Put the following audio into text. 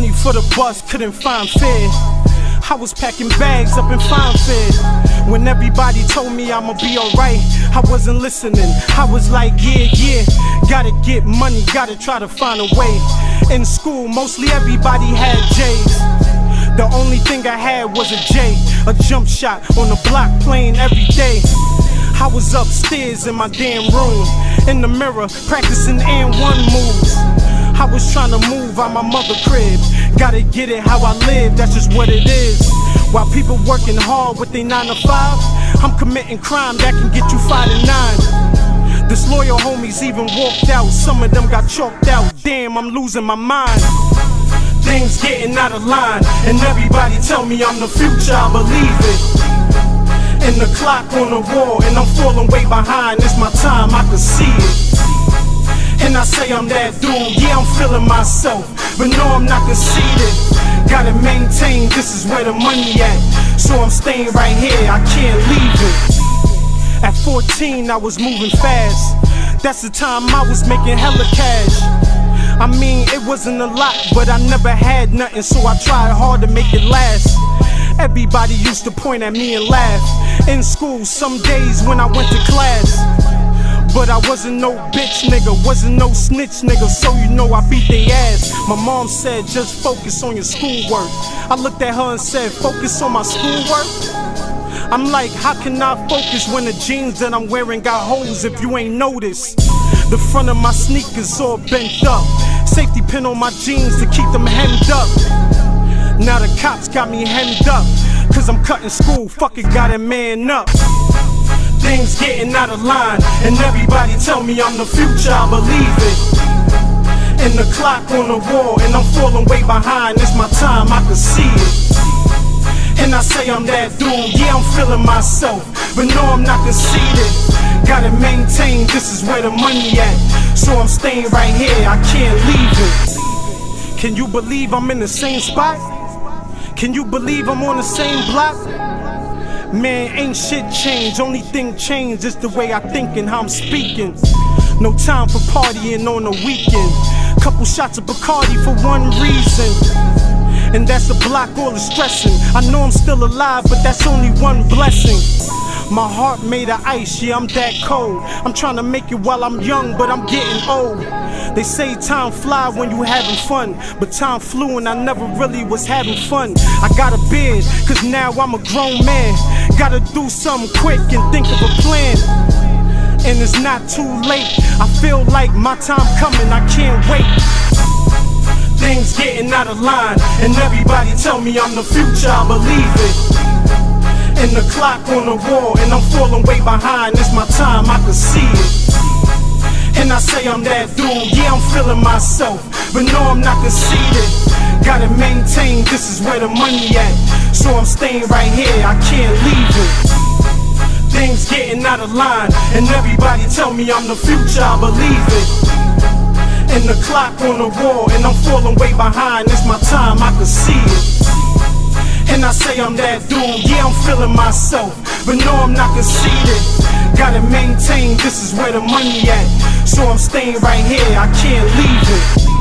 money for the bus, couldn't find fare. I was packing bags up in Fine Fair. When everybody told me I'ma be alright, I wasn't listening. I was like, yeah, gotta get money, gotta try to find a way. In school, mostly everybody had J's. The only thing I had was a J, a jump shot on the block playing every day. I was upstairs in my damn room, in the mirror, practicing and one moves. I was trying to move out my mother crib. Gotta get it how I live, that's just what it is. While people working hard with their 9 to 5, I'm committing crime that can get you 5 to 9. Disloyal homies even walked out, some of them got chalked out. Damn, I'm losing my mind. Things getting out of line, and everybody tell me I'm the future, I believe it. And the clock on the wall, and I'm falling way behind, it's my time, I can see it. And I say I'm that dude, yeah, I'm feeling myself, but no, I'm not conceited. Gotta maintain, this is where the money at, so I'm staying right here, I can't leave it. At 14, I was moving fast, that's the time I was making hella cash. I mean, it wasn't a lot, but I never had nothing, so I tried hard to make it last. Everybody used to point at me and laugh. In school, some days when I went to class, but I wasn't no bitch nigga, wasn't no snitch nigga, so you know I beat they ass. My mom said, just focus on your schoolwork. I looked at her and said, focus on my schoolwork? I'm like, how can I focus when the jeans that I'm wearing got holes if you ain't noticed? The front of my sneakers all bent up, safety pin on my jeans to keep them hemmed up. Now the cops got me hemmed up, cause I'm cutting school, fuck it, gotta man up. Things getting out of line, and everybody tell me I'm the future, I believe it. And the clock on the wall, and I'm falling way behind, it's my time, I can see it. And I say I'm that dude, yeah, I'm feeling myself, but no, I'm not conceited. Gotta maintain, this is where the money at, so I'm staying right here, I can't leave it. Can you believe I'm in the same spot? Can you believe I'm on the same block? Man, ain't shit changed, only thing changed is the way I think and how I'm speaking. No time for partying on the weekend. Couple shots of Bacardi for one reason, and that's to block all the stressing. I know I'm still alive, but that's only one blessing. My heart made of ice, yeah, I'm that cold. I'm trying to make it while I'm young, but I'm getting old. They say time fly when you having fun, but time flew and I never really was having fun. I got a beard, cause now I'm a grown man. Gotta do something quick and think of a plan, and it's not too late. I feel like my time coming, I can't wait. Things getting out of line, and everybody tell me I'm the future, I believe it. And the clock on the wall, and I'm falling way behind, it's my time, I can see it. And I say I'm that dude, yeah, I'm feeling myself, but no, I'm not conceited. Gotta maintain, this is where the money at, so I'm staying right here, I can't leave it. Things getting out of line, and everybody tell me I'm the future, I believe it. And the clock on the wall, and I'm falling way behind, it's my time, I can see it. And I say I'm that dude, yeah, I'm feeling myself, but no, I'm not conceited. Gotta maintain, this is where the money at, so I'm staying right here, I can't leave it.